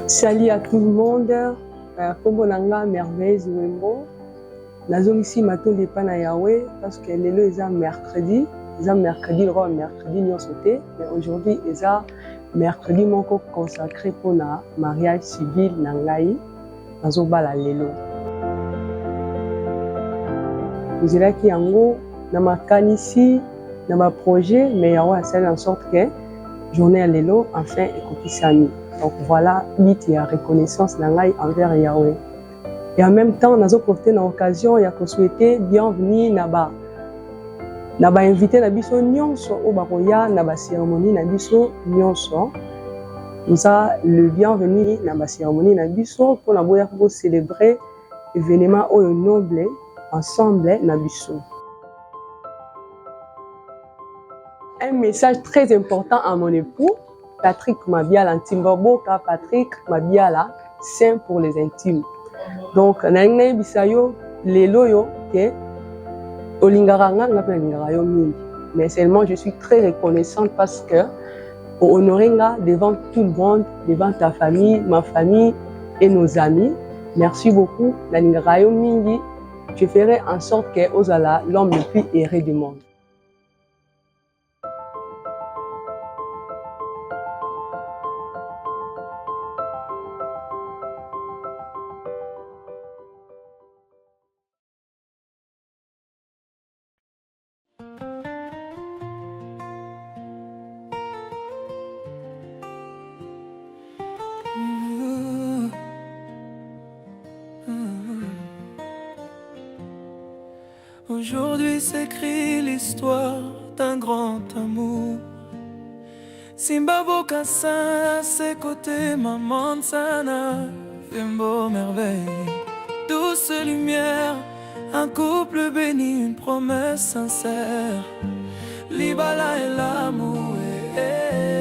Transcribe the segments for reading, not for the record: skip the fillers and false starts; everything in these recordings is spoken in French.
Salut à tout le monde. Comme on a merveilleuse Wembo. Nous ici maintenant pas na Yahweh parce que le est mercredi. C'est mercredi, le mercredi nous sauté. Mais aujourd'hui c'est mercredi mon consacré pour na mariage civil nangai. Nazo bala lelo. Nous là qui yango na makanisi na ma projet mais Yahweh a fait en sorte que journée à lelo enfin ekokisani. Donc voilà, il y a reconnaissance envers Yahweh. Et en même temps, nous avons profité de l'occasion de souhaiter bienvenue naba invité na biso nyonso au baroya na ba cérémonie na biso nyonso. Nous avons le bienvenu na ba cérémonie na biso pour la boya pour célébrer événement au noble ensemble na biso. Un message très important à mon époux Patrick Mabiala Ntimbaboka, Patrick Mabiala, saint pour les intimes. Donc, naingne bisayo lelo yo ke olingaranga ngapelingara yo mingi. Mais seulement je suis très reconnaissante parce que pour honorer devant tout le monde, devant ta famille, ma famille et nos amis. Merci beaucoup. Nalingara yo mingi. Je ferai en sorte que Ozala l'homme le plus aimé du monde. Aujourd'hui s'écrit l'histoire d'un grand amour. Simbaboka à ses côtés, maman Sana, Fembo merveille. Douce lumière, un couple béni, une promesse sincère. Libala et l'amour,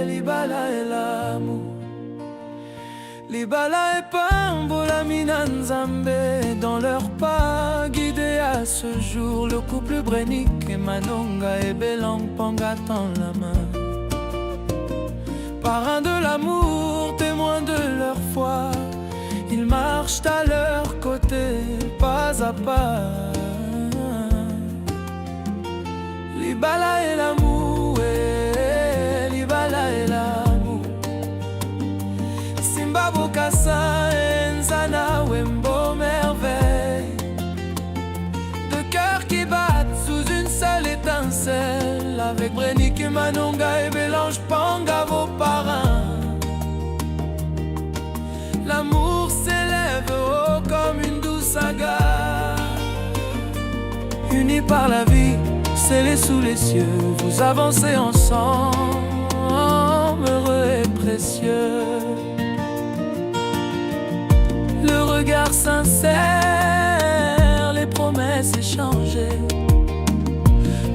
Libala et l'amour. Libala et Pambo, la Minanzambe, dans leur pas guidés à ce jour. Le couple Brenik et Manonga et Belang Panga tend la main. Parrains de l'amour, témoins de leur foi, ils marchent à leur côté, pas à pas. Libala et l'amour, Libala et l'amour. Simbaboka Nzana Wembo merveille. Deux cœurs qui battent sous une seule étincelle. Avec Brenik et Manonga et Belange Panga vos parrains. L'amour s'élève haut comme une douce saga. Unis par la vie, scellés sous les cieux, vous avancez ensemble, heureux et précieux. Le regard sincère, les promesses échangées.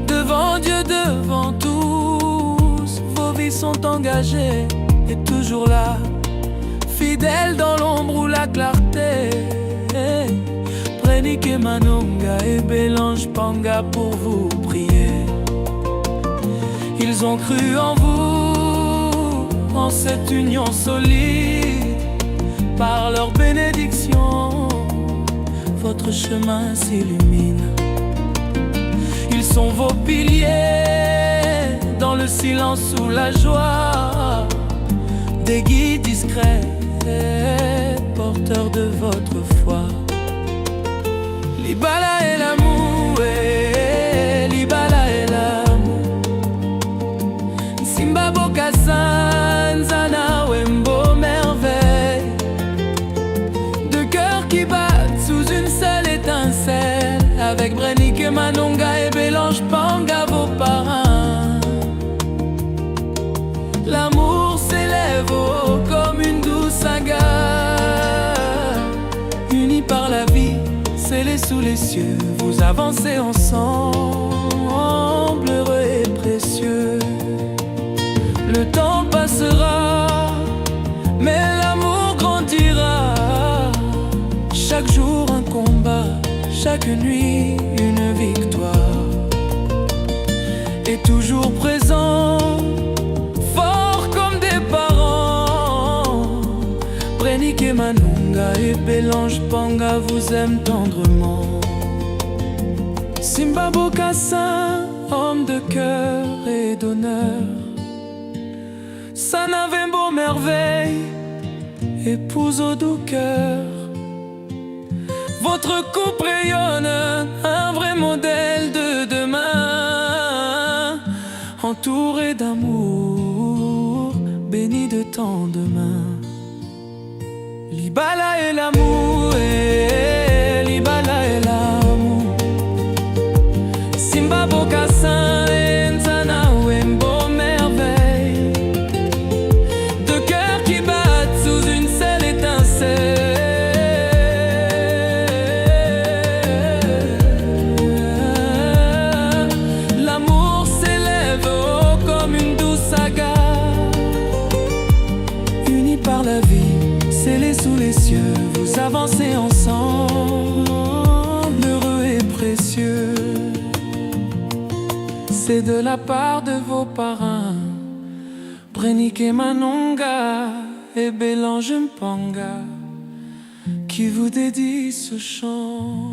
Devant Dieu, devant tous, vos vies sont engagées. Et toujours là, fidèles dans l'ombre ou la clarté. Brenik et Manonga et Belange Panga pour vous prier. Ils ont cru en vous, en cette union solide. Par leur bénédiction, votre chemin s'illumine. Ils sont vos piliers, dans le silence ou la joie. Des guides discrets, porteurs de votre foi. Libala et l'amour, Libala et l'amour. Simbaboka Nzana Wembo merveille. Deux cœurs qui battent sous une seule étincelle. Avec Brenik et Manonga et Belange Panga vos parrains. L'amour s'élève haut comme une douce saga. Unis par la vie, scellés sous les cieux, vous avancez ensemble, heureux et précieux. Le temps passera, mais l'amour grandira. Chaque jour un combat, chaque nuit une victoire. Et toujours présent, fort comme des parents. Manonga et Bélange Panga vous aiment tendrement. Simba Bokassa, homme de cœur et d'honneur, Sanavembo merveille, épouse au doux cœur. Votre couple rayonne, un vrai modèle de demain, entouré d'amour, béni de tant de mains. Libala et l'amour, Libala et l'amour. Simba Bokassa et Nzana Wembo merveille, deux cœurs qui battent sous une seule étincelle. L'amour s'élève haut comme une douce saga, unis par la vie, scellés sous les cieux, vous avancez ensemble, heureux et précieux. C'est de la part de vos parrains, Brenik et Manonga et Bélange Mpanga, qui vous dédie ce chant.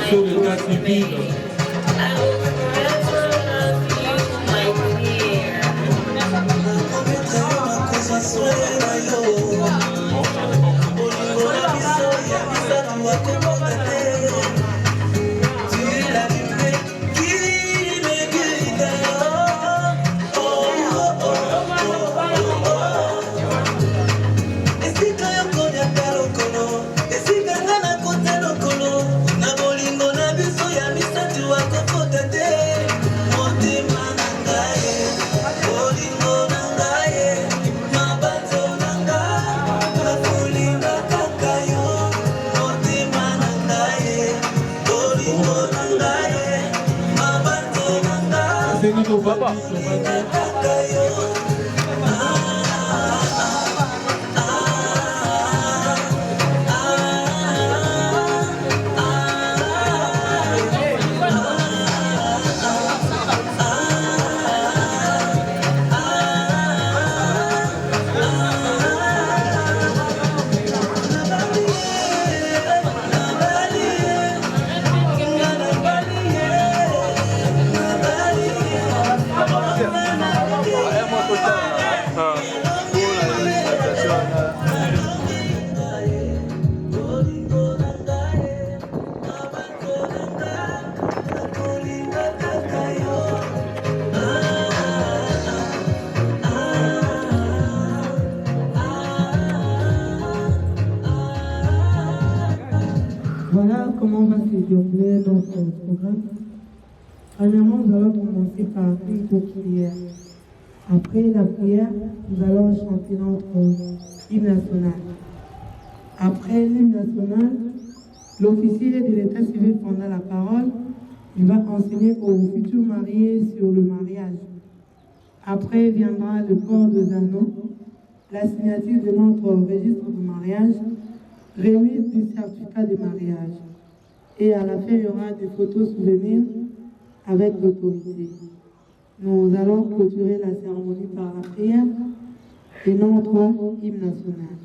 Sur l'état civil. Papa. Voilà comment va se dérouler notre programme. Premièrement, nous allons commencer par une courte prière. Après la prière, nous allons chanter notre hymne national. Après l'hymne national, l'officier de l'état civil prendra la parole. Il va enseigner aux futurs mariés sur le mariage. Après viendra le port des anneaux, la signature de notre registre de mariage, remise du certificat de mariage. Et à la fin, il y aura des photos souvenirs avec l'autorité. Nous allons clôturer la cérémonie par la prière et notre hymne national.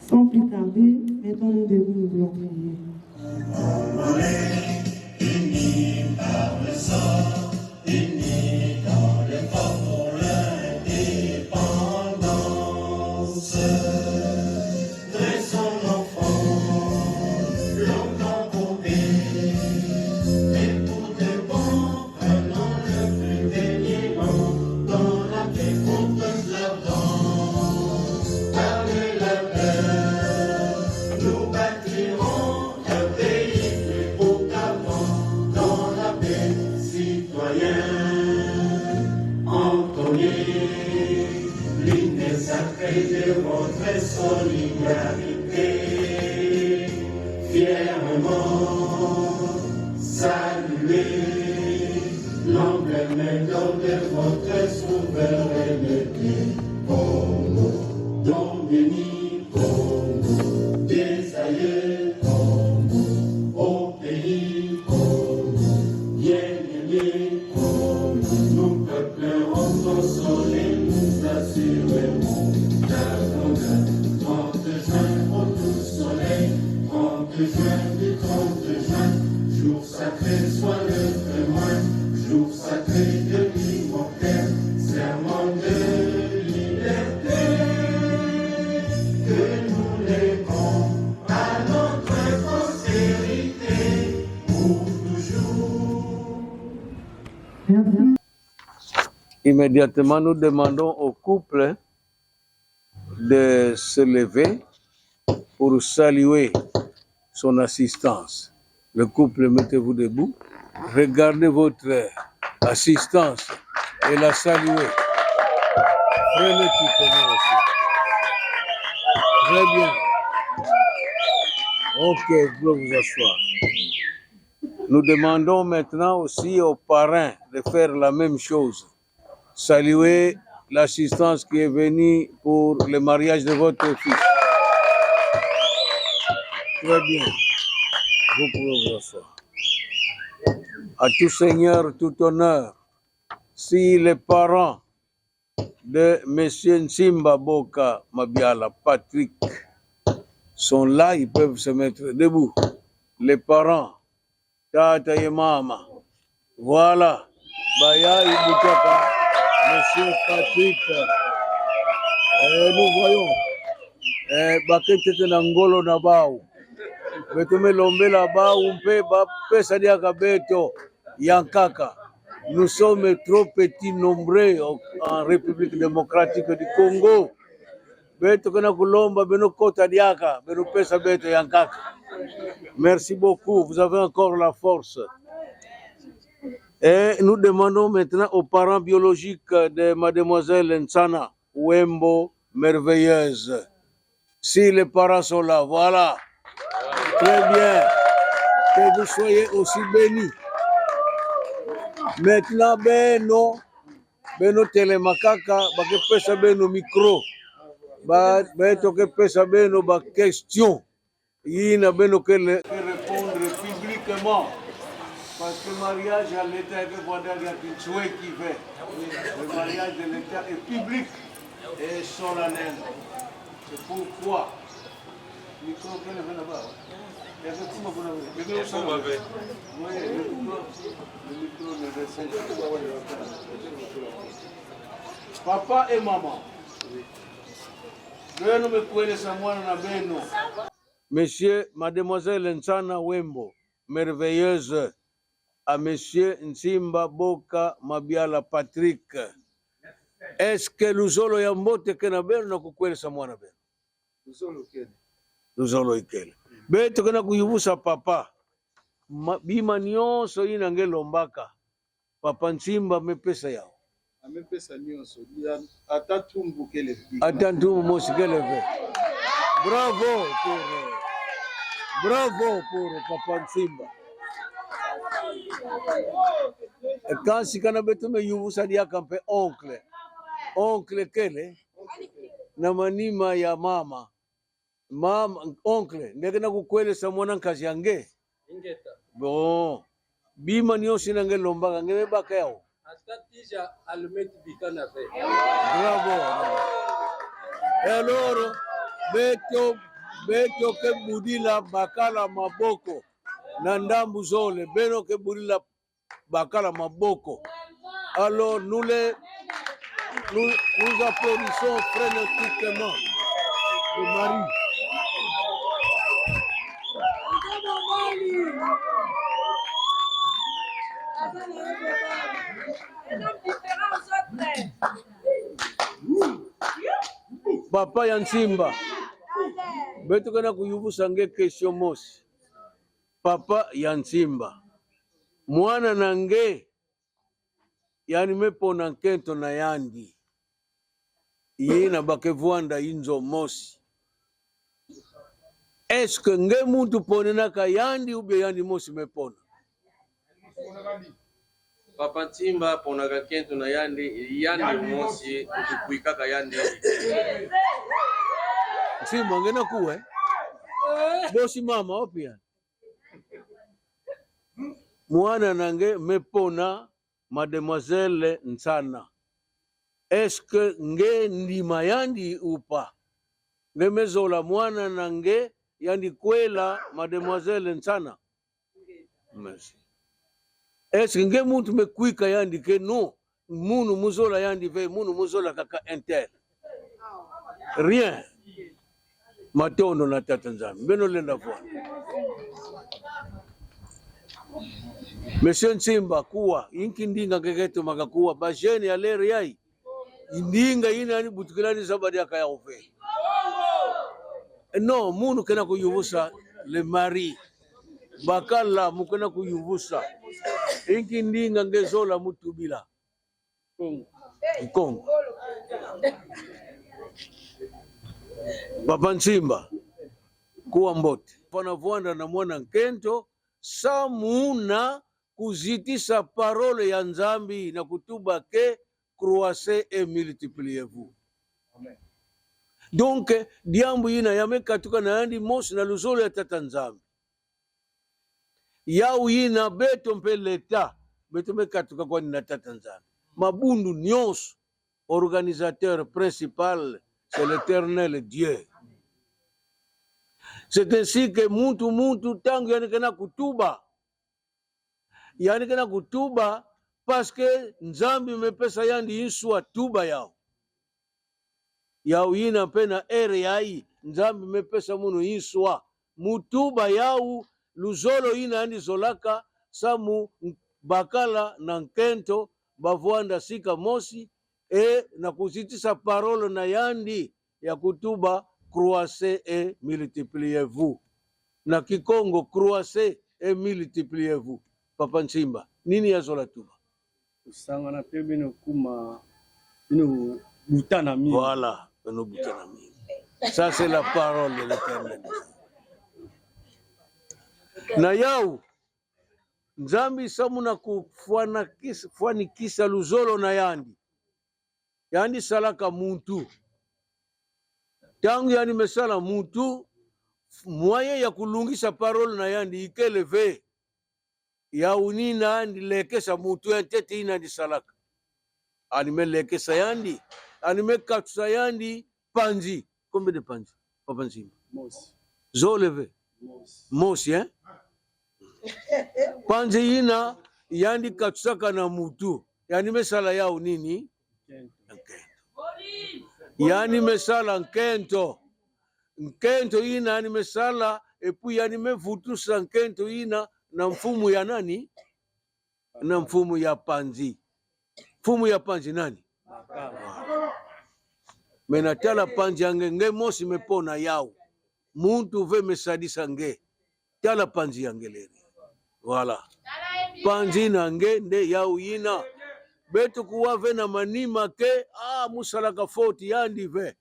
Sans plus tarder, mettons-nous debout, nous voulons prier. Unis par le sort, unis dans l'effort pour l'indépendance. Dressons l'enfant, longtemps courbé, et pour de bon, prenons le plus béniment dans la solidarité, fièrement saluer l'emblème d'or de votre souveraineté. Congo, don béni, Congo, des aïeux, Congo, au pays, Congo, bien aimé, Congo, nous peuplerons ton soleil, nous assurerons la grandeur. 30 juin, au tout soleil, 30 juin du 30 juin, jour sacré soit le témoin, jour sacré de l'immortel, serment de liberté, que nous léguons à notre postérité pour toujours. Immédiatement, nous demandons au couple de se lever pour saluer son assistance. Le couple, mettez-vous debout, regardez votre assistance et la saluez. Frénétiquement aussi. Très bien. Ok, vous pouvez vous asseoir. Nous demandons maintenant aussi aux parrains de faire la même chose. Saluer l'assistance qui est venue pour le mariage de votre fils. Très bien. Vous pouvez vous asseoir. À tout seigneur, tout honneur, si les parents de M. Nsimba Boka Mabiala, Patrick, sont là, ils peuvent se mettre debout. Les parents, Tata et Mama, voilà, Baya Ibutaka, M. Patrick, nous voyons, Bakete Nangolo Nabao, Betume Lombela Bao, Mpe, Pesa Diaka Beto, Yankaka. Nous sommes trop petits nombreux en République démocratique du Congo. Beto Kana Kulomba, Beno Kota Diaka, Beno Pesa Beto Yankaka. Merci beaucoup, vous avez encore la force. Et nous demandons maintenant aux parents biologiques de mademoiselle Nsana Wembo, merveilleuse. Si les parents sont là, voilà. Très bien. Que vous soyez aussi bénis. Maintenant, Beno Telemakaka, Bake Pesa Beno micro. Beto que Pesa Beno ba question. Yina Beno que répondre publiquement. Parce que le mariage à l'État, il y a une souhait qui fait. Le mariage de l'État est public et solennel. C'est pourquoi. Le micro, quel est là-bas? Le micro ne descend pas. Papa et maman. Monsieur, mademoiselle Nsana Wembo, merveilleuse, à monsieur Nsimba Boka Mabiala Patrick. Est-ce que Luzolo Yambote Kenabel na kukwelesa mwana bel? Luzolo ikele. Beto kana kuyubusa papa. Bima nyonso ina ngelombaka. Papa Nsimba mepesa yao. Amepesa nyonso. Atatumbu kele. Atantumbu mosi kele. Bravo pour Papa Nsimba. Quand si kana beto me yubusa dia kampe oncle. Oncle kele. Na manima ya mama. Mama, oncle, ndeke na kukwelesa mwana nkazi yange. Ingeta. Bon. Bima nyonso nange lombaka ngebe baka yao. Astatija alumeti bikana fe. Bravo. Alors, beto ke budila bakala maboko. Na ndambu zole, beno ke budila bakala maboko. Alors, nous applaudissons frénétiquement le mari. Papa Yansimba, beto kana kuyubusa nge question mosi. Papa Yansimba, mwana nange, yani mepona nkento na yandi. Yena bakevwanda inzo mosi. Est-ce que nge muntu ponenaka yandi ube yandi mosi mepona? Papa Ntimba ponaka kento na yandi mosi kuikaka yandi. Ntimba ngena kuwe? Bosi mama opia. Mwana nange mepona mademoiselle Nsana. Est-ce que nge ndima yandi upa? Nge mezola mwana nange yandi kwela mademoiselle Nsana? Merci. Est-ce que nge muntu mekuika yandi ke no? Munu muzola yandi ve, munu muzola kaka inter. Rien. Matondo na tata Nzambi. Beno lenda vwa. Monsieur Ntimba kuwa, inki ndinga keketo makakuwa, bajeni ya leri yai. Indinga ina ni butukilani sabadi ya kaya ufe. No, munu kena kuyuvusa le mari. Bakala mukena kuyuvusa. Inki ndinga ngezola mutubila. Kongo. Papa Ntimba kuwa mbote. Panavwanda na mwana Nkento samuna kuzitisa parole ya Nzambi na kutuba ke croissez et multipliez-vous. Amen. Donc diambu ina yamekatuka na yandi mosi na luzolo ya tata Nzambi. Yau ina beto mpe leta beto mekatuka kwa ni na tata Nzambi. Mabundu nyonso organisateur principal c'est l'Éternel Dieu. C'est ainsi que muntu tangu yanikana kutuba. Yanikana kutuba parce que Nzambi mepesa yandi insua tuba yao. Yao yina pena ere yai Nzambi mepesa munu insua. Mutuba yao luzolo yina yandi zolaka samu Bakala na Nkento bavwanda sika mosi na kuzitisa parole na yandi ya kutuba croissez et multipliez-vous. Na Kikongo croissez et multipliez-vous. Papa Ntimba, nini ya zola tuba? Usanga na pe bino kuma bino butana mingi. Voilà, bino butana mingi. Ça c'est la parole de l'Éternel. Na yau Nzambi samuna kufuanikisa luzolo na yandi. Yandi salaka muntu. Tangu yani mesala muntu mwaye ya kulungisa parole na yandi ikeleve ya unina andi lekesa mutu ya tete ina di salaka anime lekesa yandi anime katsa yandi panzi combien de panzi Papa Ntimba Mosi zoleve mosi hein panzi ina yandi katsaka na mutu yani mesala ya unini yani mesala Nkento ina yani mesala epu yani mevutusa Nkento ina na mfumu ya nani? Na mfumu ya panzi. Mfumu ya panzi nani? Menatala panzi yange nge mosi mepona yao. Muntu ve mesadisa nge. Tala panzi yange leri. Voilà. Panzi na nge nde yao ina. Betu kuwa ve na manima ke musalaka 40 yandi ve.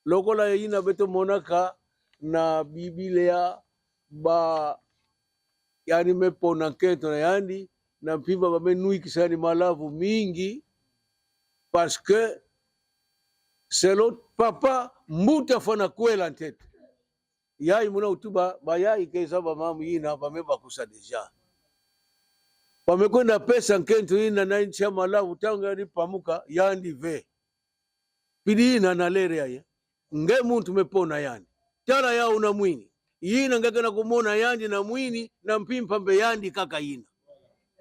Lokola ina betu monaka na Biblia ba yani mepona Nkento na yandi na Mpimba bamenui kisani malavu mingi parce que c'est l'autre papa mbuta fana kwela ntete yai muna utuba bayai keza ba mamu yina bameba kusa deja bamekwenda pesa Nkento yina na nchi ya malavu tangu yani pamuka yandi ve pidi ina na lere ya nge muntu mepona yani tala ya una mwini yina ngakena kumona yandi na mwini na Mpimpa mbe yandi kaka yina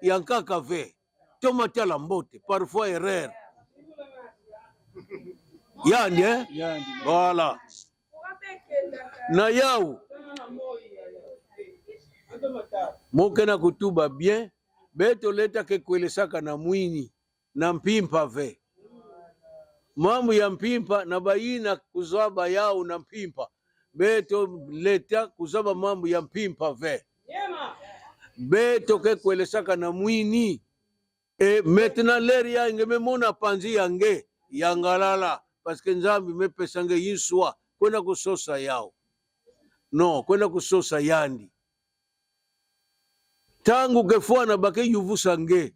yankaka ve toma tala mbote parfois erreur yandi yandi voilà na yau mokena kutuba bien beto leta ke kwelesaka na mwini na Mpimpa ve mamu ya Mpimpa na bayina kuzaba yao na Mpimpa beto leta kuzaba mambo ya Mpimpa ve beto ke kwelesaka na mwini maintenant leri ya inge memona panzi yange yangalala parce que Nzambi mepesa nge yinswa kwenda kusosa yao no kwenda kusosa yandi tangu kefwana bake yuvusa nge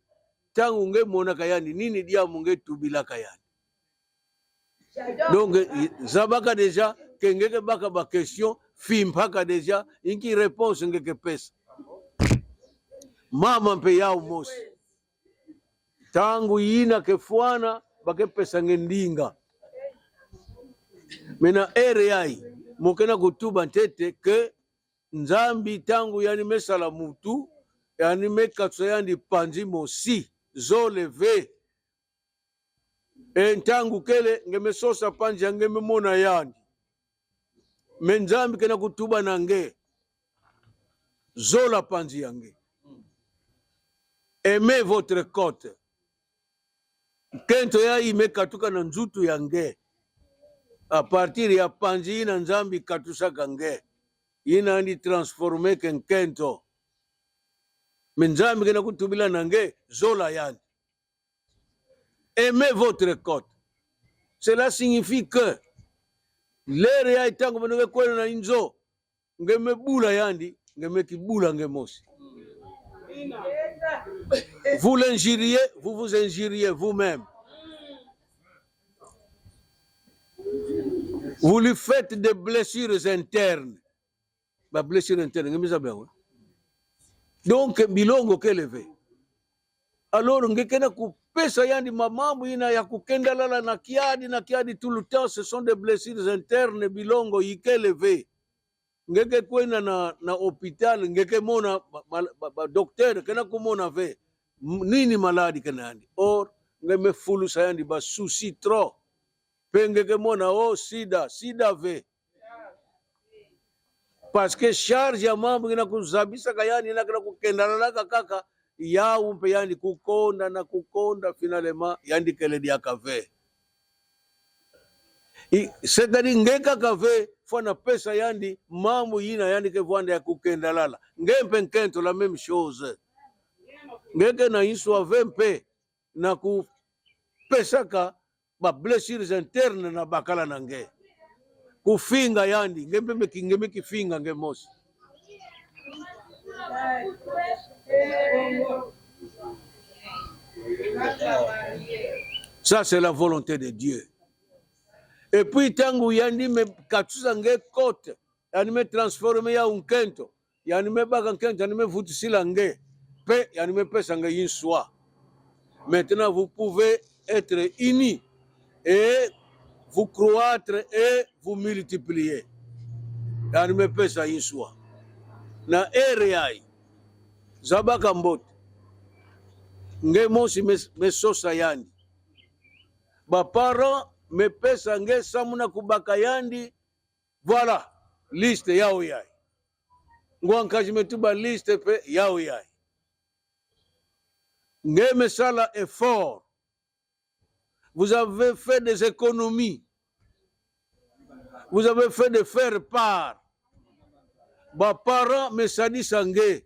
tangu nge mona kayandi nini diamu nge tubila kayandi donc zabaka deja kengeke baka ba question fimpaka deja inki réponse ngeke pesa mama mpe yao mosi tangu yina kefwana bake pesa ngendinga mena RI mokena kutuba ntete ke nzambi tangu yani mesala mutu yani mekatso yandi panzi mosi zo leve ntangu kele ngemesosa panzi yange memona yandi menzambi kena kutuba nange zola panzi yange aimez votre côte kento ya imekatuka na nzutu yange a partir ya panzi ina nzambi katusaka nge ina andi transforme ken kento menzambi kena kutubila nange zola yandi aimez votre côte. Cela signifie que l'ere ya itango manoge kwena na inzo ngeme bula yandi ngeme kibula ngemosi. Vous l'injuriez, vous vous injuriez vous-même. Vous lui faites des blessures internes. Ba blessure interne ngeme zabe. Donc bilongo keleve. Alors ngekena kupesa yandi mamambu ina ya kukendalala na kiadi tout le temps, ce sont des blessures internes bilongo ikeleve. Ngeke kwena na hôpital ngeke mona ba docteur kena kumona ve nini maladi kena yandi or ngeme fulu sayandi ba souci trop pengeke mona o sida ve parce que charge ya mambo ina kuzabisa kayani ina kana kukendalala kaka ya umpe yandi kukonda na kukonda finalement yandi kele dia kave c'est-à-dire ngeka kave fona pesa yandi mambo yina yandi ke vwanda ya kukenda lala ngempe nkento la même chose ngeke na iswa vempe na ku pesa ka ba blessures internes na bakala nange kufinga yandi ngeme kifinga ngemosi. Ça c'est la volonté de Dieu. Et puis tangu yandi me katusa nge kote yani me transforme ya unkento yani me baka nkento yani me vutisila nge pe yani me pesa nge yinswa. Maintenant vous pouvez être unis et vous croître et vous multiplier yani me pesa yinswa na RI zabaka mbote nge mosi me sosa yandi ba parents me pesa nge samuna kubaka yandi voilà liste yao yai ngwankaji metuba liste pe yao yai nge mesala effort vous avez fait des économies vous avez fait de faire part ba parents me sadisa nge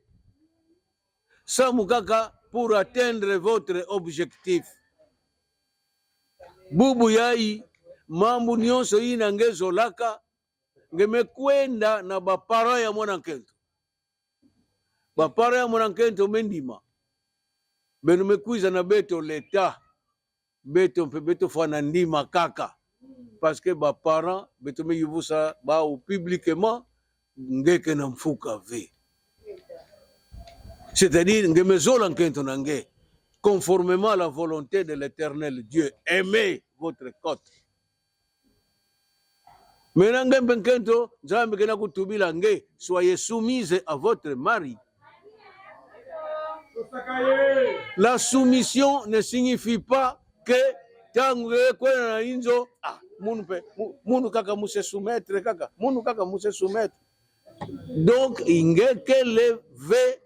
samukaka pour atteindre votre objectif bubu yai mambu nyonso ina ngezo laka ngemekwenda na bapara ya mwana nkento bapara ya mwana nkento mendima beno mekwiza na beto leta beto mpe beto fana ndima kaka parce que bapara beto me yuvusa ba au publiquement ngeke na mfuka ve c'est-à-dire ngemezola nkento na nge conformément à la volonté de l'Éternel Dieu. Aimez votre côte. Maintenant, soyez soumise à votre mari. La soumission ne signifie pas que donc ingeke leve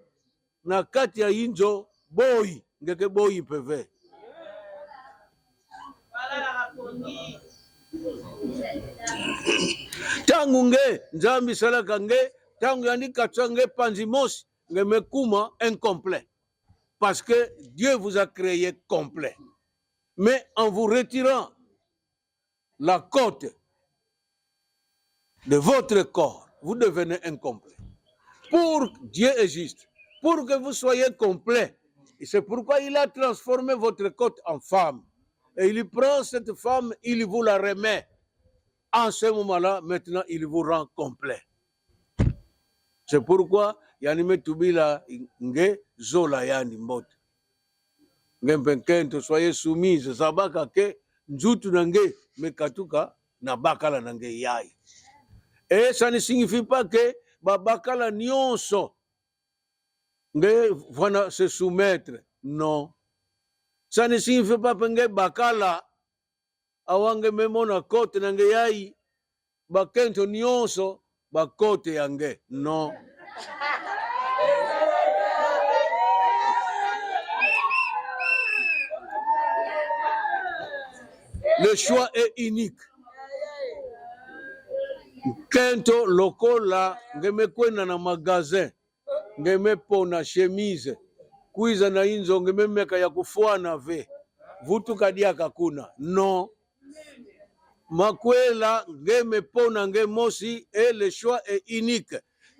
na kati ya injo boy ngeke boy peve tangu nge nzambi salaka nge tangu yandika tsange panzimosi nge mekuma incomplet parce que Dieu vous a créé complet mais en vous retirant la côte de votre corps vous devenez incomplet. Pour Dieu est juste. Pour que vous soyez complet. Et c'est pourquoi il a transformé votre côte en femme. Et il prend cette femme, il vous la remet. En ce moment-là, maintenant, il vous rend complet. C'est pourquoi yani metubila nge zola yani mbote. Nge mpenkento soyez soumise sabaka ke nzutu nange mekatuka na bakala nange yai. Et ça ne signifie pas que babakala nyonso nge vana se soumettre. Non. Ça ne signifie pas que bakala awange memona kote nange yai bakento nyonso bakote yange. Non. Le choix est unique. Kento lokola ngeme kwena na magasin ngeme pona chemise kuiza na inzo ngeme meka ya kufuana ve vutu kadia kakuna. Non. Makwela ngeme pona ngemosi et le choix est unique.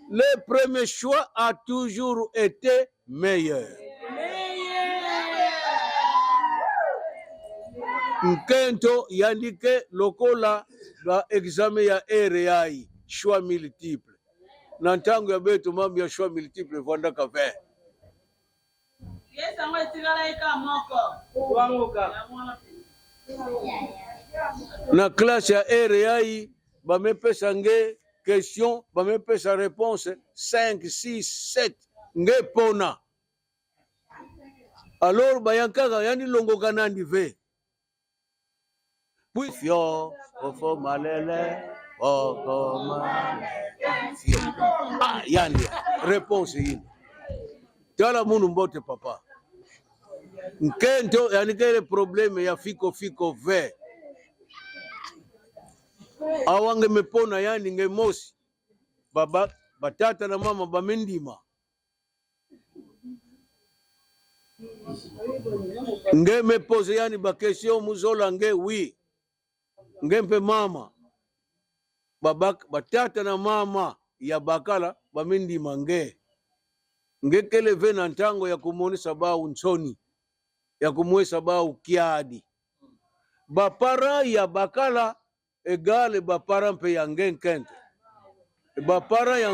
Le premier choix a toujours été meilleur. Nkento yandike lokola ba examen ya RAI choix multiple. Na ntango ya beto mambo ya choix multiple vanda ka 20. Na classe ya RAI ba mepesa nge question, ba mepesa réponse 5, 6, 7 nge pona. Alors ba yankaka yani longoka nandi ve. Puis fio, ofo malele, oko malele, fio. Ah, yani, réponse hii. Tala munu mbote papa. Nkento, yani kele probleme ya fiko ve. Awange mepona yani nge mosi. Baba, batata na mama bamendima. Nge me pose yani ba question muzola nge oui. Ngempe mama babak batata na mama ya bakala bamindi mange ngekele vena ntango ya kumonesa bau nsoni ya kumwesa bau kiadi bapara ya bakala egale bapara mpe ya ngenkento bapara ya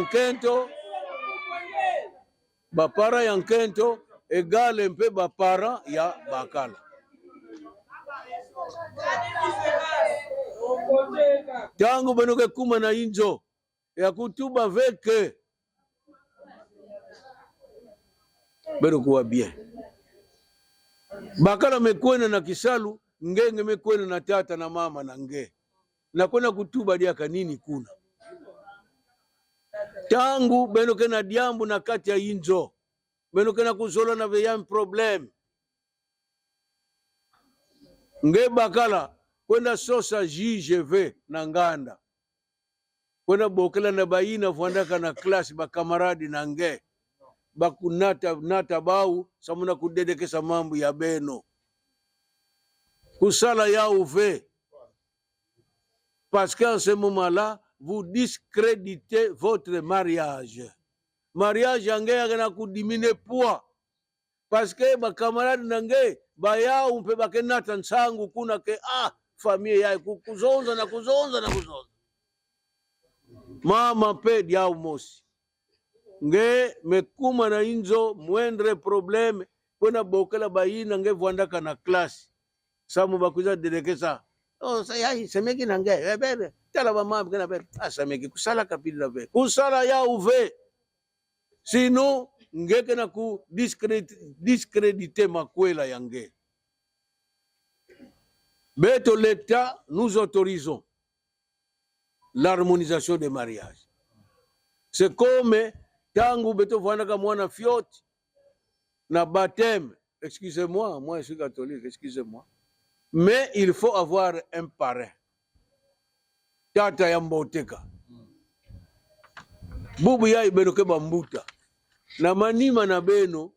nkento egale mpe bapara ya bakala. Tangu benoke kuma na injo ya kutuba veke benokuwa bien. Bakala mekwena na kisalu ngenge mekwena na tata na mama na nge na kwena kutuba dia kanini kuna. Tangu benoke na diambu na kati ya injo benoke na kuzola na veyam problem. Nge bakala kwenda sosa JGV na nganda kwenda bokela na baina vuandaka na klasi bakamaradi na nge bakunata bau samuna kudedekesa mambo ya beno kusala ya uve parce qu'en ce moment-là vous discréditez votre mariage yange yana kudimine poids parce que bakamaradi na nge bayau mpe bakenata nsangu kuna ke familia ya kuzonza na kuzonza mama pe diau mosi nge mekuma na inzo mwendre probleme kwena bokela baina nge vuandaka na klasi samu bakuza dedekesa sayai semeki na nge bebe tala ba mama kena bebe semeki kusala kapili na bebe kusala ya uve sino nge kena ku discréditer makwela yange. Beto l'État, nous autorisons l'harmonisation des mariages. C'est comme tangu beto vanaka mwana fioti na baptême. Excusez-moi, moi je suis catholique, excusez-moi. Mais il faut avoir un parrain. Tata ya mboteka. Bubu yai beno ke bambuta. Na manima na beno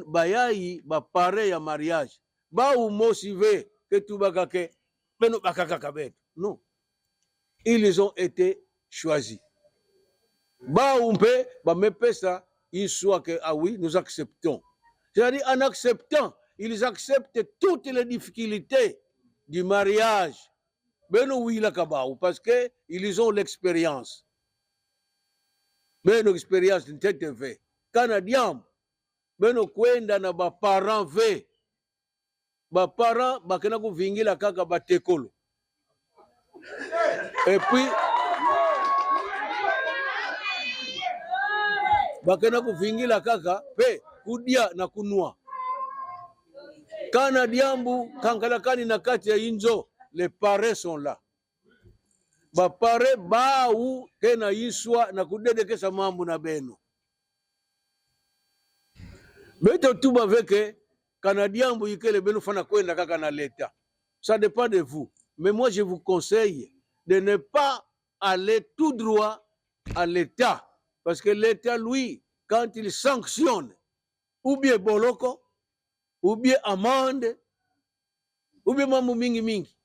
bayai ba parrain ya mariage. Ba motivé que tout bakake beno bakaka kabeto. Non. Ils ont été choisis. Baoumpe, ba me pesa, ils soient que, ah oui, nous acceptons. C'est-à-dire, en acceptant, ils acceptent toutes les difficultés du mariage. Beno oui la kabaou, parce que ils ont l'expérience. Beno expérience d'une tête ve. Canadien, beno kwenda na ba parents ve. Ba parents bakena ku vingila kaka batekolo. Et puis bakena ku vingila kaka pe kudia na kunua. Kana diambu kankalakani na kati ya inzo, les parents sont là. Ba pare ba u tena yiswa na kudedekesa mambo na beno. Beto tuba veke kana diambu yikele beno fana kwenda kaka na l'État. Ça dépend de vous. Mais moi je vous conseille de ne pas aller tout droit à l'État. Parce que l'État, lui, quand il sanctionne, ou bien boloko, ou bien amende, ou bien mambo mingi mingi.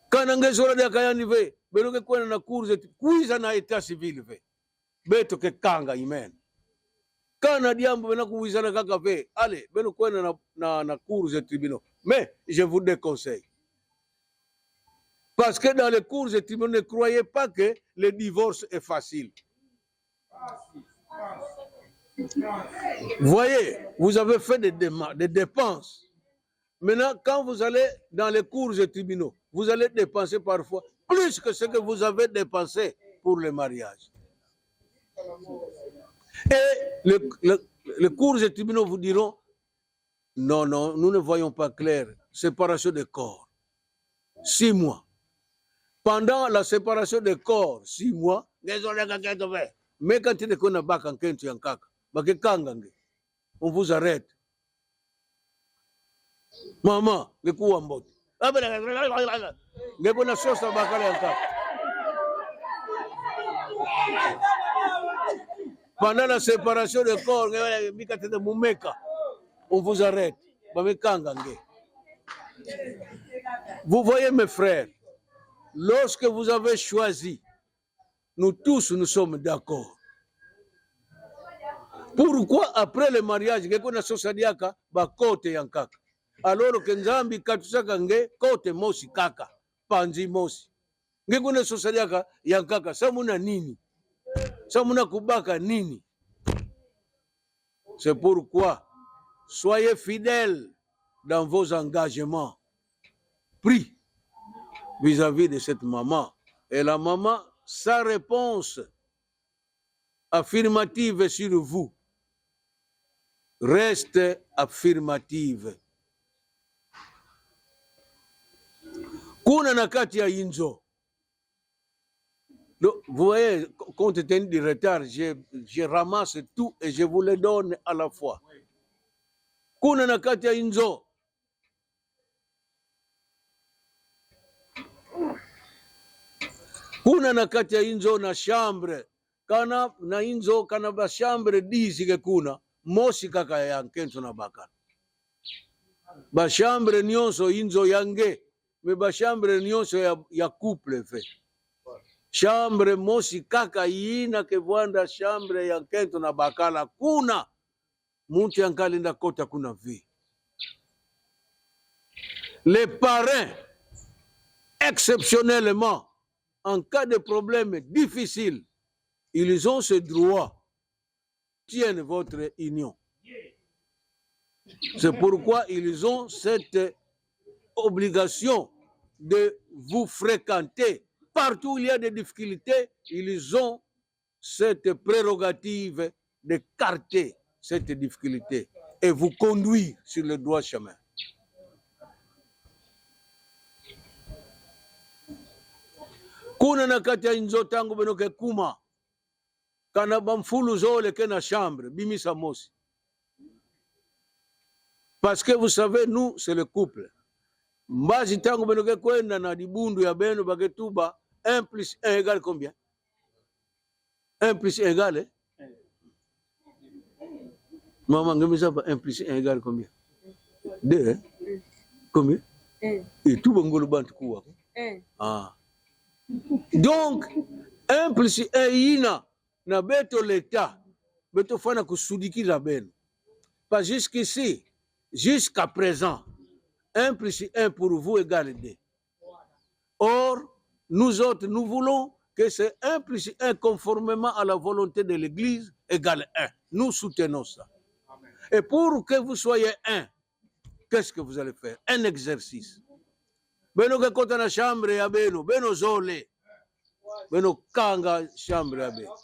Kana ngezora de kayani ve, beno ke kwena na kurze, kuiza na État civil ve. Beto ke kanga imen. Kana diambo bena kuiza na kaka ve, allez, beno kwena na kurze tribunaux. Mais je vous déconseille. Parce que dans les cours et tribunaux, ne croyez pas que le divorce est facile. Voyez, vous avez fait des dépenses. Maintenant, quand vous allez dans les cours et tribunaux, vous allez dépenser parfois plus que ce que vous avez dépensé pour le mariage. Et les cours et tribunaux vous diront, non, non, nous ne voyons pas clair. Séparation des corps. 6 mois. Pendant la séparation des corps, 6 mois, mais quand tu ne pas on vous arrête. Maman, le coup en botte. Pendant la séparation des corps, on vous arrête. Vous voyez mes frères, lorsque vous avez choisi, nous tous nous sommes d'accord. Pourquoi après le mariage, alors que Nzambi katusaka nge kote mosi kaka, panzi mosi. Ngekuna sosadiaka yankaka, samuna nini? Samuna kubaka nini? C'est pourquoi soyez fidèles dans vos engagements pris vis-à-vis de cette maman. Et la maman, sa réponse affirmative sur vous reste affirmative. Kuna nakati ya inzo. Donc, vous voyez, compte tenu du retard, je ramasse tout et je vous le donne à la fois. Kuna nakati ya inzo. Kuna nakati ya inzo na chambre. Kana na inzo kana ba chambre 10 ke kuna. Mosi kaka ya nkento na baka. Ba chambre nyonso inzo yange. Me ba chambre nyonso ya couple fe. Chambre mosi kaka yina ke vwanda chambre ya nkento na bakala kuna. Muntu yankalinda kota kuna vi. Les parrains, exceptionnellement, en cas de problème difficile, ils ont ce droit, tiennent votre union. C'est pourquoi ils ont cette obligation de vous fréquenter. Partout où il y a des difficultés, ils ont cette prérogative de carter cette difficulté et vous conduire sur le droit chemin. Kuna nakati ya inzo tangu benoke kuma kana bamfulu zole ke na chambre bimisa mosi. Parce que vous savez, nous c'est le couple. Mbazi tangu benoke kwenda na dibundu ya beno bagetuba 1 plus 1 égale combien? 1 plus 1 égale Maman, ngemisa 1 plus 1 égale combien? 2 hein? Combien? 1. Et tout bangolo bantu kuwa. 1. Ah. Donc, 1 plus 1 yina na beto l'État beto fana kusudikiza beno. Pas jusqu'ici, jusqu'à présent, 1 plus 1 pour vous égale 2. Or, nous autres, nous voulons que c'est 1 plus 1 conformément à la volonté de l'Église égale 1. Nous soutenons ça. Et pour que vous soyez 1, qu'est-ce que vous allez faire? Un exercice. Beno ke kota na chambre ya beno, beno zole. Beno kanga chambre ya beno.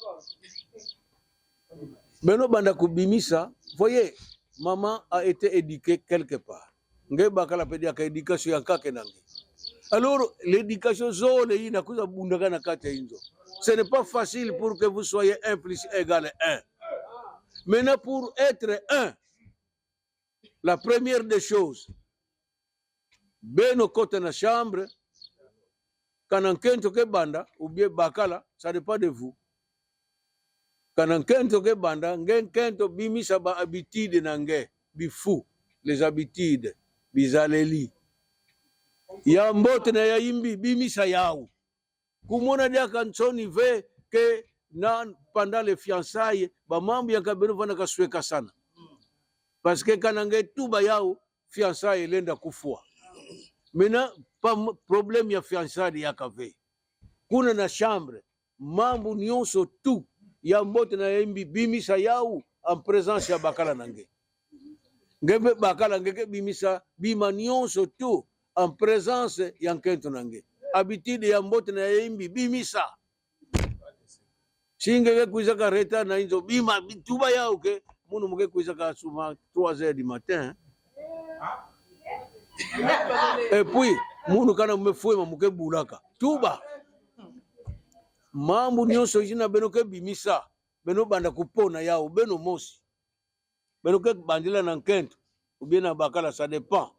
Beno banda kubimisa, voyez, maman a été éduquée quelque part. Nge bakala pedi aka éducation ya kake nange. Alors, l'éducation zone ina kuza bundaka na kate inzo. Ce n'est pas facile pour que vous soyez 1 plus 1 égale 1. Maintenant, pour être 1, la première des choses, beno kote na chambre, kanankento ke banda, ou bien bakala, ça dépend de vous. Kanankento ke banda, ngenkento bimisa ba habitude nange, bifu, les habitudes, bizaleli. Ya mbote na ya imbi, bimisa yao. Kumona dia kanchoni ve, ke na pendant les fiançailles, ba mambu ya kabeno vana kasweka sana. Parce que kanange tuba yao, fiançailles lenda kufua. Maintenant, pas problème ya fiançailles ya kave. Kuna na chambre, mambu nyonso tu, ya mbote na ya imbi, bimisa yao, en présence ya bakala nange. Ngebe bakala ngeke bimisa, bima nyonso tu, en présence ya nkento nange. Habitude ya mbote na ya imbi, bimisa. Singeke kuizaka reta na inzo, bima, tuba yao ke, munu muke kuizaka souvent 3h du matin. Et puis, munu kana mmefuema muke bulaka. Tuba. Mambu nyonso jina beno ke bimisa. Beno banda kupona yao, beno mosi. Beno ke bandila na nkento. Ou bien na bakala, ça dépend.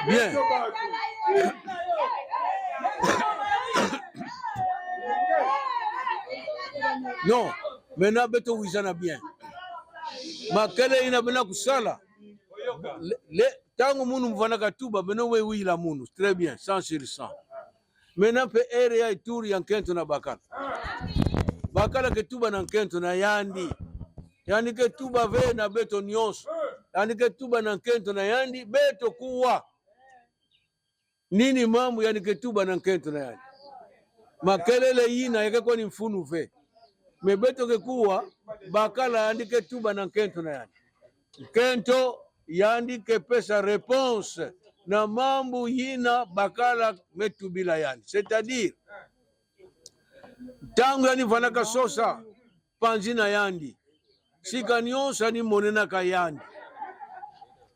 Bien. Non, maintenant beto wizana bien. Makele ina bena kusala. Tango munu mvana katuba beno we wila munu. Très bien, 100 sur 100. Maintenant pe area ituri ya nkento na bakala. Bakala ketuba na nkento na yandi. Yani ketuba ve na beto nyonso. Yani ketuba na nkento na yandi beto kuwa. Nini mambo yani ketuba na nkento na yandi. Makelele yina yake kwa ni mfunu ve. Mebeto kekuwa bakala andike tuba na nkento na yandi. Nkento yandike pesa réponse na mambu yina bakala metubila yandi. C'est-à-dire, tangu yani vanaka sosa panzina yandi. Sika nyonsa ni monena ka yandi.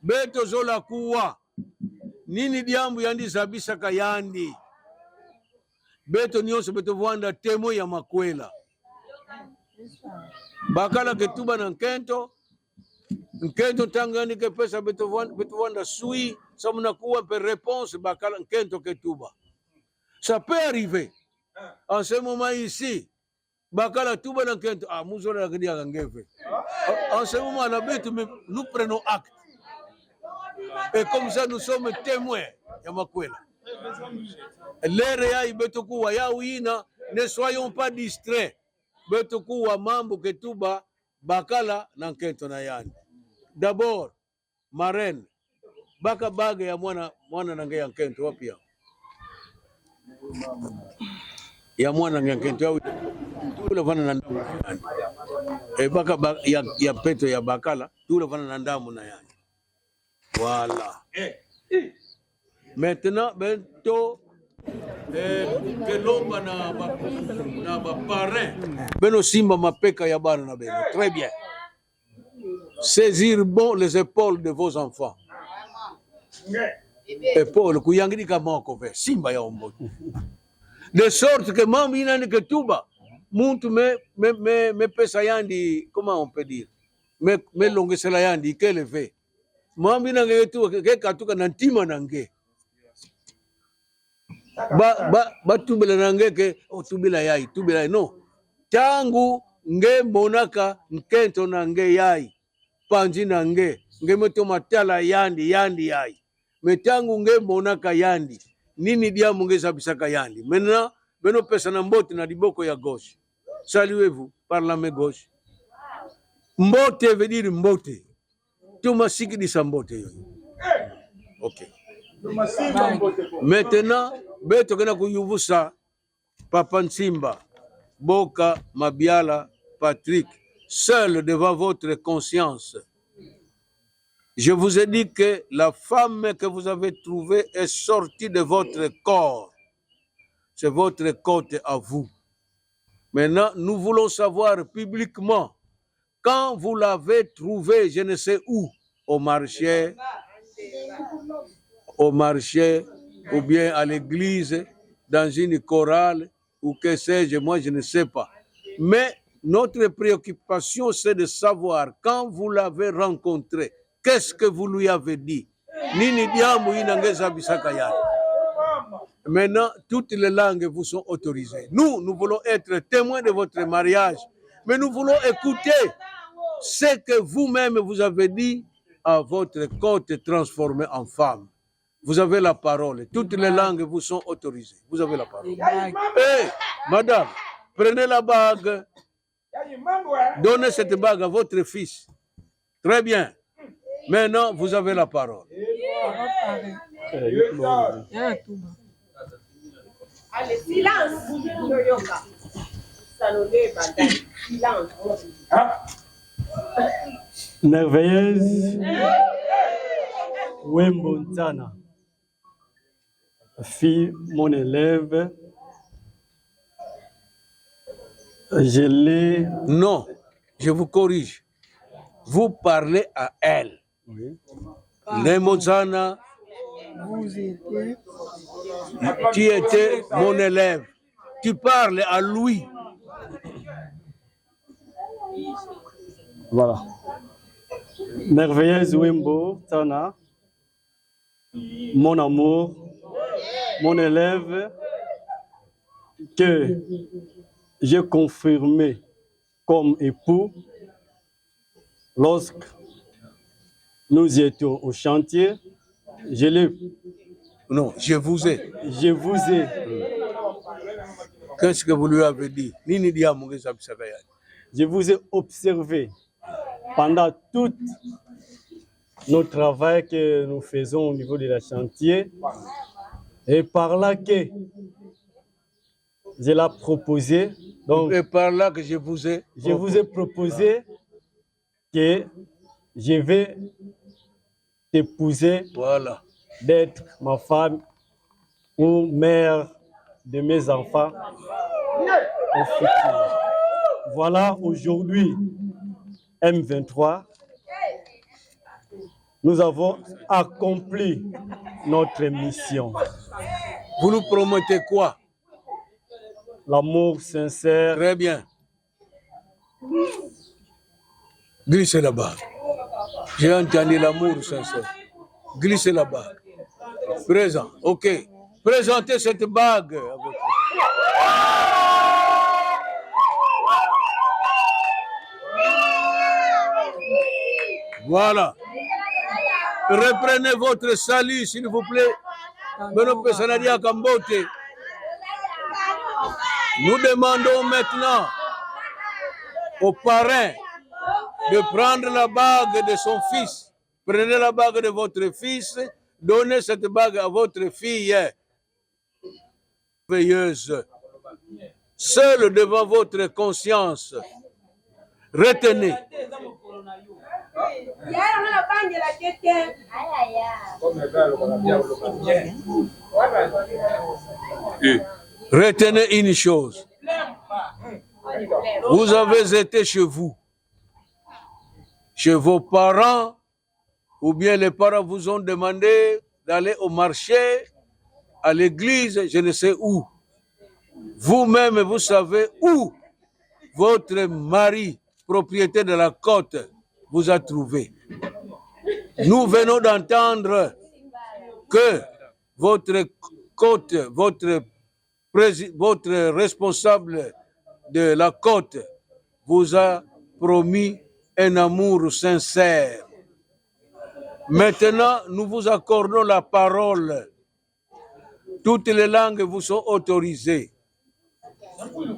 Beto zola kuwa. Nini diambu yandi zabisa ka yandi. Beto nyonsa beto vwanda temo ya makwela. Bakala ketuba na nkento tangu yani ke pesa beto vwanda sui, sa munakuwa per réponse bakala nkento ketuba. Ça peut arriver. En ce moment ici, bakala tuba na nkento, muzola la kedi akangeve. En ce moment, la bête, nous prenons acte. Et comme ça, nous sommes témoins. Yamakwela. L'ère ya ibetoku wa ya uina, ne soyons pas distraits. Betoku wa mambo ketuba bakala na nkento na yandi. D'abord, marraine. Baka baga ya mwana nange ya nkento wapi ya? Ya mwana nange ya nkento ya tule vana na ndamu na yandi. E baka ya peto ya bakala, tule vana na ndamu na yandi. Voilà. Maintenant, bento kelomba na ba parrain. Beno simba mapeka ya bana na beno. Très bien. Saisir bon les épaules de vos enfants. Épaules kuyangirika moko ve simba ya ombo. De sorte que mambi nani ketuba muntu me pesa yandi, comment on peut dire? Me longesela yandi keleve. Mambi nange tu ke katuka na ntima nange. Ba tubila nange ke tubila yai no. Tangu nge monaka nkento nange yai. Panji nange nge meto matala yandi yai. Metangu nge monaka yandi. nini dia mungeza bisaka yandi. Maintenant, beno pesa na mbote na diboko ya gauche. Saluez-vous par la main gauche. Mbote veut dire mbote. Tuma siki di sambote yo. Ok. Maintenant, beto kena kuyuvusa Papa Nsimba, Boka, Mabiala, Patrick, seul devant votre conscience. Je vous ai dit que la femme que vous avez trouvée est sortie de votre corps. C'est votre côte à vous. Maintenant, nous voulons savoir publiquement, quand vous l'avez trouvée, je ne sais où, au marché, ou bien à l'église, dans une chorale, ou que sais-je, moi je ne sais pas. Mais notre préoccupation, c'est de savoir, quand vous l'avez rencontré, qu'est-ce que vous lui avez dit? Nini diamu inangeza bisaka yake. Maintenant, toutes les langues vous sont autorisées. Nous voulons être témoins de votre mariage, mais nous voulons écouter ce que vous-même vous avez dit à votre côte transformée en femme. Vous avez la parole. Toutes les langues vous sont autorisées. Vous avez la parole. Hey, madame, prenez la bague. Donnez cette bague à votre fils. Très bien. Maintenant, vous avez la parole. Allez, silence. Silence. Merveilleuse Wembo Ntana, fille, mon élève, je l'ai... Non, je vous corrige. Vous parlez à elle. Oui. Wembo Ntana, tu étais mon élève. Tu parles à lui. Voilà. Merveilleuse Wembo Ntana, mon amour, mon élève, que j'ai confirmé comme époux lorsque nous étions au chantier. Je l'ai... Non, je vous ai. Je vous ai... Qu'est-ce que vous lui avez dit? Je vous ai observé pendant tout notre travail que nous faisons au niveau de la chantier, et par là que je l'ai proposé. Donc, et par là que je vous ai proposé que je vais t'épouser, voilà, d'être ma femme ou mère de mes enfants au futur. Voilà, aujourd'hui, M23, nous avons accompli notre mission. Vous nous promettez quoi? L'amour sincère. Très bien. Glissez la bague. J'ai entendu l'amour sincère. Glissez la bague. Présent. OK. Présentez cette bague. Voilà. Reprenez votre salut, s'il vous plaît. Nous demandons maintenant au parrain de prendre la bague de son fils. Prenez la bague de votre fils, donnez cette bague à votre fille. Veilleuse. Seule devant votre conscience. Retenez. Retenez une chose. Vous avez été chez vous, chez vos parents, ou bien les parents vous ont demandé d'aller au marché, à l'église, je ne sais où. Vous-même, vous savez où votre mari, propriétaire de la côte, vous a trouvé. Nous venons d'entendre que votre côte, votre responsable de la côte vous a promis un amour sincère. Maintenant, nous vous accordons la parole Toutes les langues vous sont autorisées.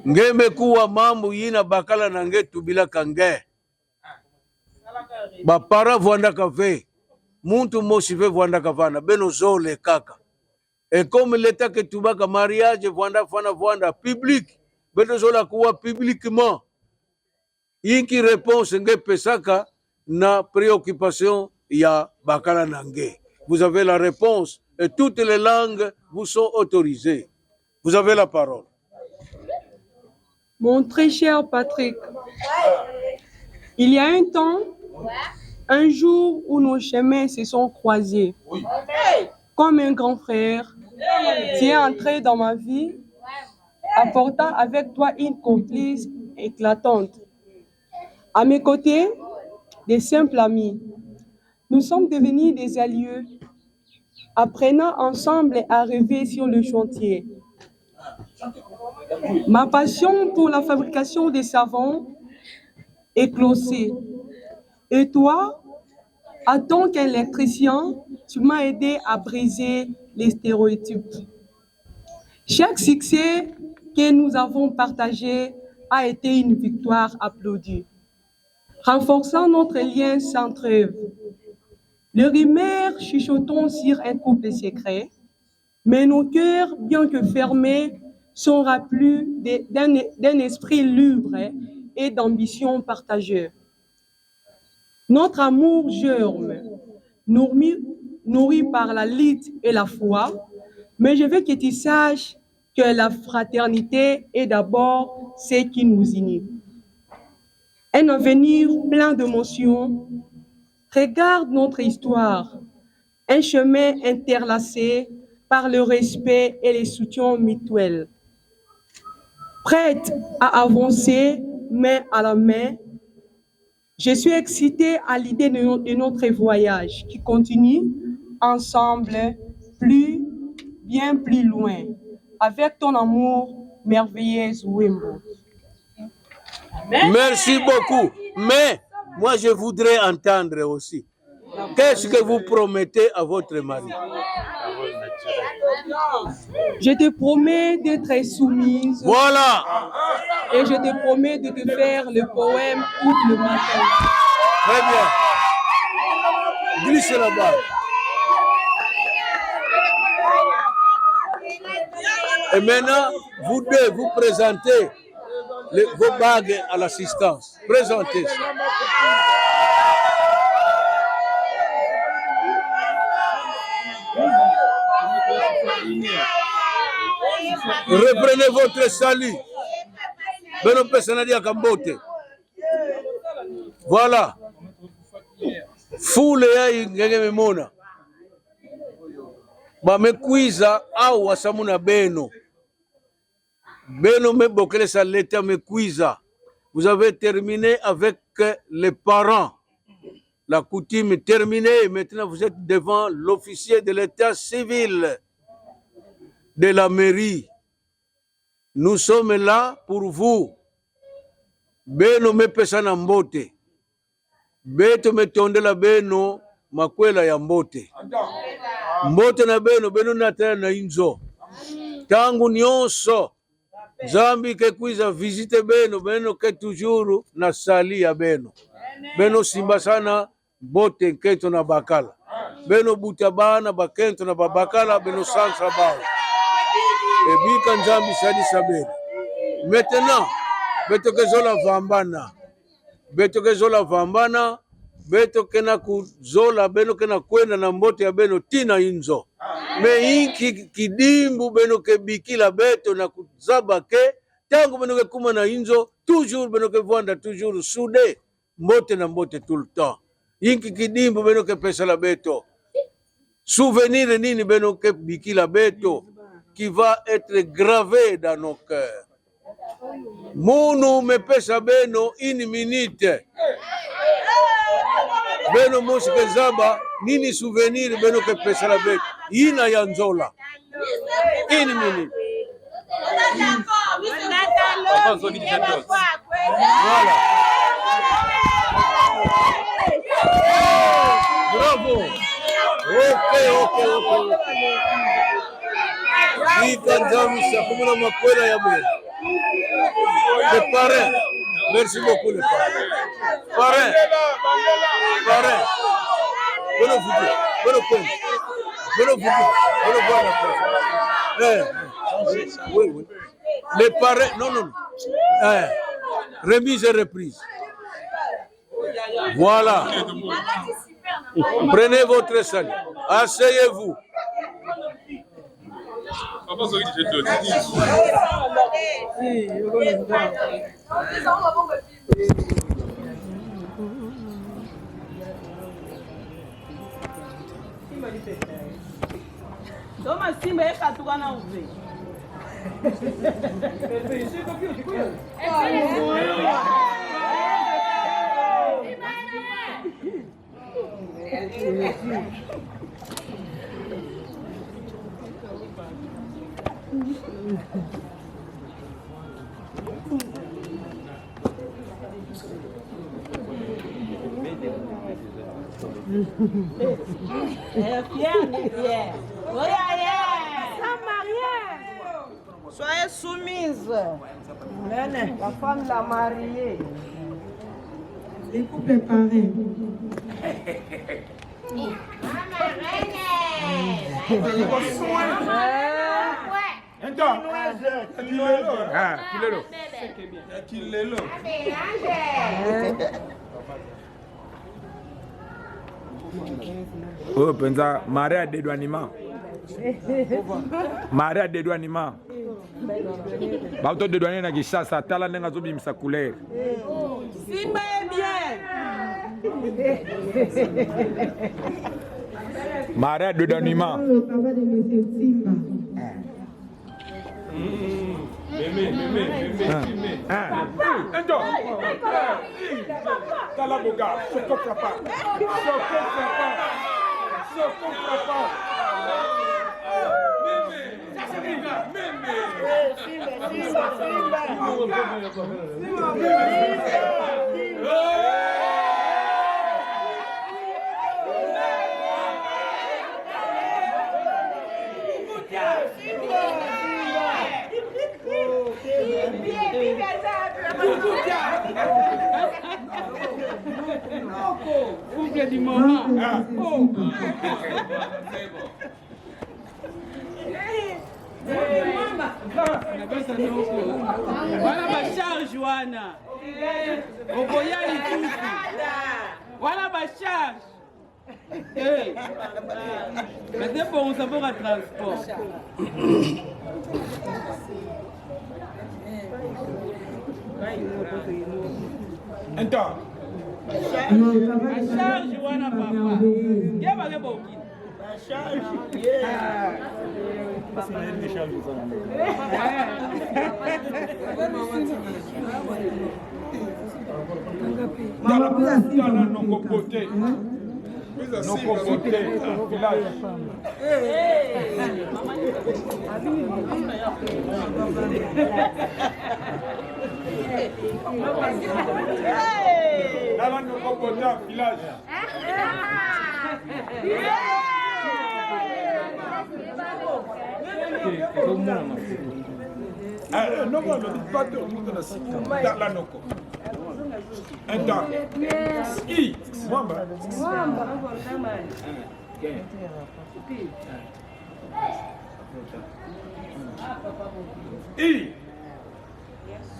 Ngeme kuwa mambo yina bakala na ngetu bila kange. Bapara vuanda kave. Muntu mosi ve vuanda kavana. Beno zole kaka. Et comme l'état que tu baka mariage vuanda fana vuanda public. Beno zola kuwa publiquement. Yinki réponse nge pesaka na préoccupation ya bakala nange. Vous avez la réponse et toutes les langues vous sont autorisées. Vous avez la parole. Mon très cher Patrick, il y a un temps, un jour où nos chemins se sont croisés. Comme un grand frère, tu es entré dans ma vie, apportant avec toi une complice éclatante. À mes côtés, des simples amis. Nous sommes devenus des alliés, apprenant ensemble à rêver sur le chantier. Ma passion pour la fabrication des savons éclosée. Et toi, en tant qu'électricien, tu m'as aidé à briser les stéréotypes. Chaque succès que nous avons partagé a été une victoire applaudie, renforçant notre lien sans trêve. Les rumeurs chuchotons sur un couple secret, mais nos cœurs, bien que fermés, sont remplis d'un esprit libre et d'ambition partagée. Notre amour germe, nourri par la lutte et la foi, mais je veux que tu saches que la fraternité est d'abord ce qui nous unit. Un avenir plein d'émotions. Regarde notre histoire, un chemin interlacé par le respect et les soutiens mutuels. Prête à avancer main à la main, je suis excitée à l'idée de notre voyage qui continue ensemble, bien plus loin, avec ton amour merveilleux, Wimbo. Merci beaucoup. Mais moi, je voudrais entendre aussi. Qu'est-ce que vous promettez à votre mari? Je te promets d'être soumise. Voilà. Et je te promets de te faire le poème tout le matin. Très bien. Glissez là-bas. Et maintenant, vous deux, vous présentez vos bagues à l'assistance. Présentez ça. Reprenez votre salut. Voilà. Foule ya ngenge memona. Bamekwiza au wasamuna beno. Beno mebokele sa leta mekwiza. Vous avez terminé avec les parents. La coutume est terminée. Maintenant, vous êtes devant l'officier de l'état civil de la mairie. Nous sommes là pour vous. Beno me pesa na mbote. Beto me tonde la beno makwela ya mbote. Mbote na beno nataya na inzo. Tangu nyonso. Zambi ke kuiza visite beno ke toujours na sali ya beno. Beno simba sana bote kento na bakala. Beno butabana bakento na babakala beno sansa bao. Ebika nzambi sali sabene. Maintenant, beto kezola vambana. Beto kezola vambana. Beto kena kuzola beno kena kwenda na mbote ya beno tina inzo. Me inki kidimbu beno ke bikila beto na kuzaba ke. Tangu beno ke kuma na inzo. Toujours beno ke vwanda toujours soude. Mbote na mbote tout le temps. Inki kidimbu beno ke pesa la beto. Souvenir nini beno ke bikila beto. Qui va être gravé dans nos cœurs. Munu me pesa beno une minute. Beno mosike zaba nini souvenir beno ke pesa la beto. Ina yanzola. Une minute. Voilà. Bravo. Ok. Ikanzamisa kumuna makwela ya mwene. Le parrain. Merci beaucoup le parrain. Parrain. Parrain. Bonne vidéo. Bonne pointe. Bonne vidéo. Bonne voir la pointe. Oui, oui. Les parrains. Non, non. Remise et reprise. Voilà. Prenez votre salut. Asseyez-vous. Toma Simba ekatukana uve. Soyez soumise. La femme l'a mariée. Les couples pareils. Oh, penza Maria dédouanement. Maria dédouanement. Bauto dédouaner na Kinshasa tala nenga zo bimisa couleur. Simba est bien. Maria dédouanement. Le travail de monsieur Simba. Du moment. Wana bacharge wana okoya lisusu wana bacharge mais c'est pour savoir un transport. Então, bacharge wana papa yebake bokini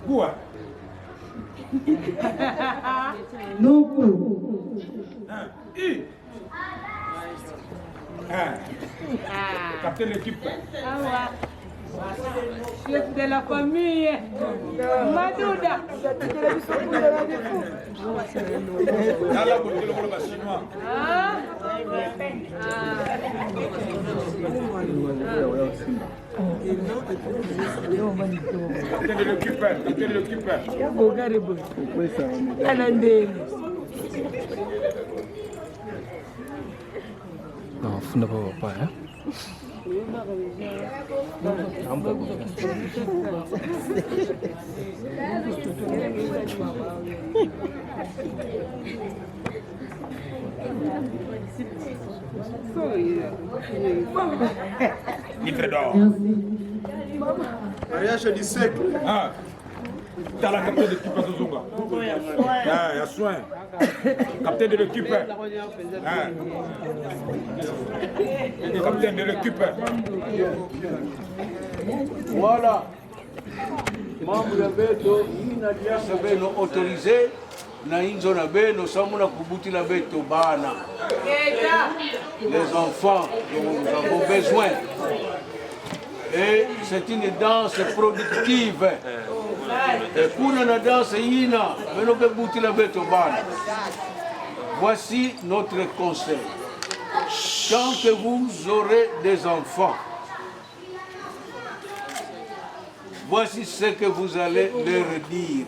Boa. Captez l'équipe. Chef de la famille Madouda. Non, funda pas hein. Sorry. livre d'or. Merci. Mariage du siècle. Ah. T'as la capitaine de l'équipe à Zozunga. Ah, il y a soin. Capitaine de l'équipe. Ah. Capitaine de l'équipe. Voilà. Mambo ya beto ina diasa beno autorisé na inzo na beno samuna kubuti la beto bana. Les enfants nous avons besoin. Et c'est une danse productive. Et kuna na danse ina beno kubuti la beto bana. Voici notre conseil. Tant que vous aurez des enfants, voici ce que vous allez leur dire.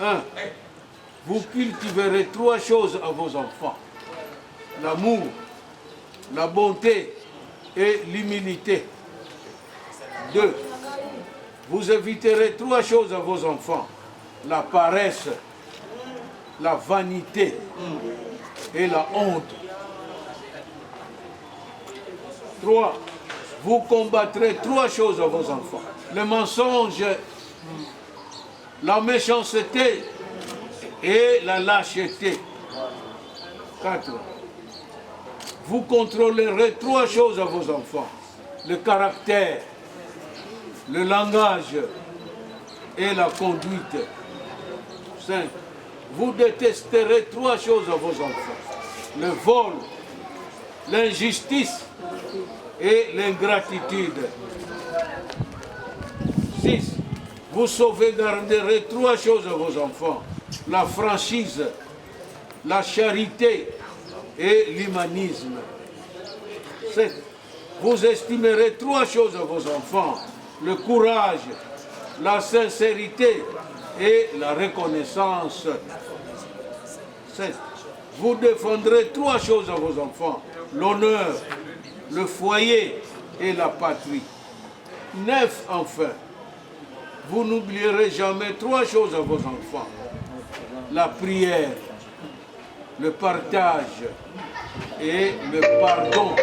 1. Vous cultiverez 3 choses à vos enfants. L'amour, la bonté et l'humilité. 2. Vous éviterez 3 choses à vos enfants. La paresse, la vanité et la honte. 3. Vous combattrez 3 choses à vos enfants. Le mensonge, la méchanceté et la lâcheté. 4. Vous contrôlerez 3 choses à vos enfants. Le caractère, le langage et la conduite. 5. Vous détesterez 3 choses à vos enfants. Le vol, l'injustice et l'ingratitude. 6. Vous sauvegarderez 3 choses à vos enfants. La franchise, la charité et l'humanisme. 7. Vous estimerez 3 choses à vos enfants. Le courage, la sincérité et la reconnaissance. 7. Vous défendrez 3 choses à vos enfants. L'honneur, le foyer et la patrie. 9. Enfin, vous n'oublierez jamais 3 choses à vos enfants. La prière, le partage et le pardon.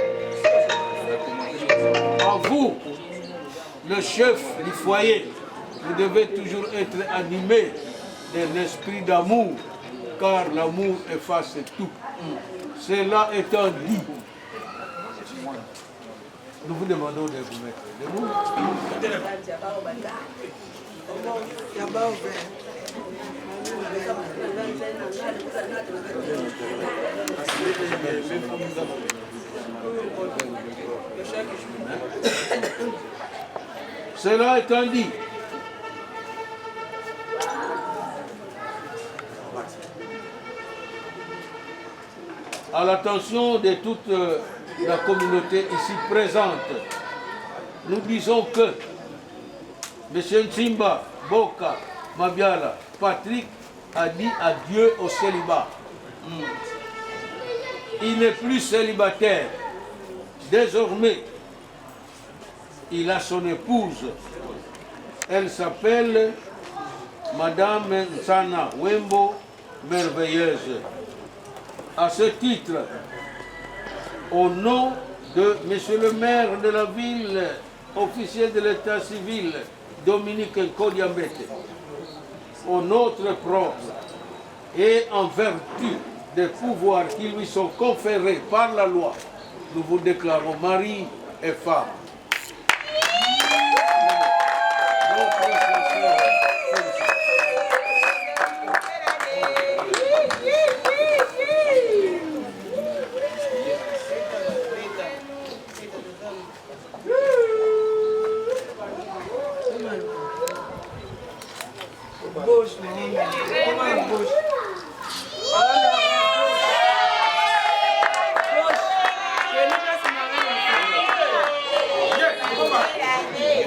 À vous, le chef du foyer, vous devez toujours être animé d'un esprit d'amour, car l'amour efface tout. Cela étant dit, nous vous demandons de vous mettre debout. Cela étant dit, à l'attention de toute la communauté ici présente, nous disons que M. Nsimba, Boka, Mabiala, Patrick a dit adieu au célibat. Il n'est plus célibataire. Désormais, il a son épouse. Elle s'appelle Madame Nsana Wembo, merveilleuse. À ce titre, au nom de Monsieur le maire de la ville, officier de l'état civil, Dominique Nkodiambete, au nôtre propre et en vertu des pouvoirs qui lui sont conférés par la loi, nous vous déclarons mari et femme.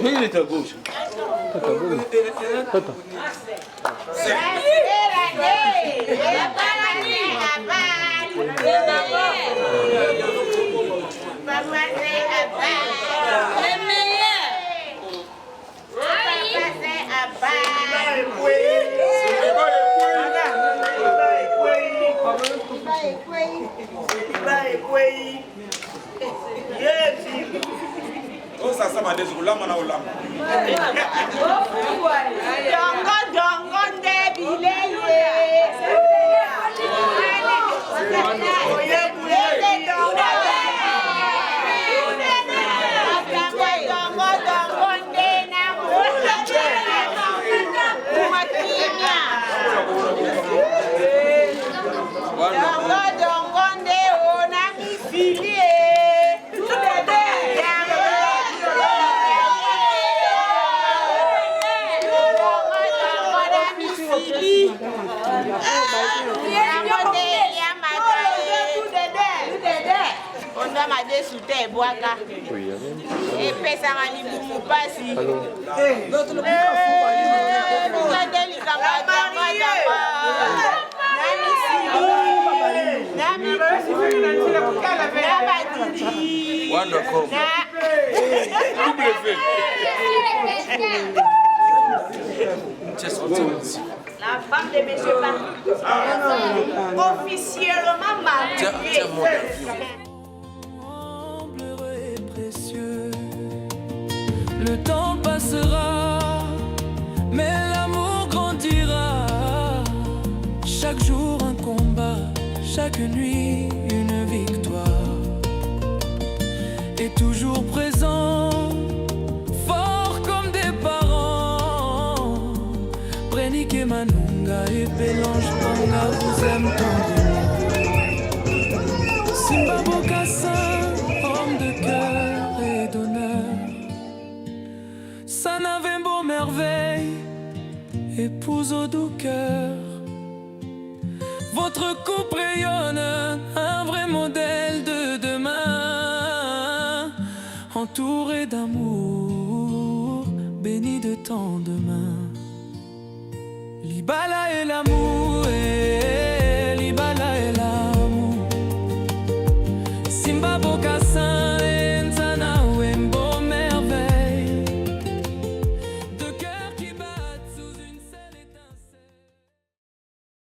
Il est à gauche. pasa madesu kulamba na ulamba. Dongo dongo ndebileye. Onda madesu te boaka. E pesa ngani bumu pasi. L'autre le la femme de monsieur officiellement mariée. Humble et précieux. Le temps passera, mais l'amour grandira. Chaque jour un combat, chaque nuit une victoire. Et toujours présent, fort comme des parents. Brenik et Manunga et Bélange Panga vous aiment tendrement. Simba Bokassa, homme de cœur et d'honneur. Sanavembo merveille, épouse au doux cœur. Votre couple rayonne, un vrai modèle de demain. Entouré d'amour, béni de tant de mains. Libala et l'amour, Libala et l'amour. Simba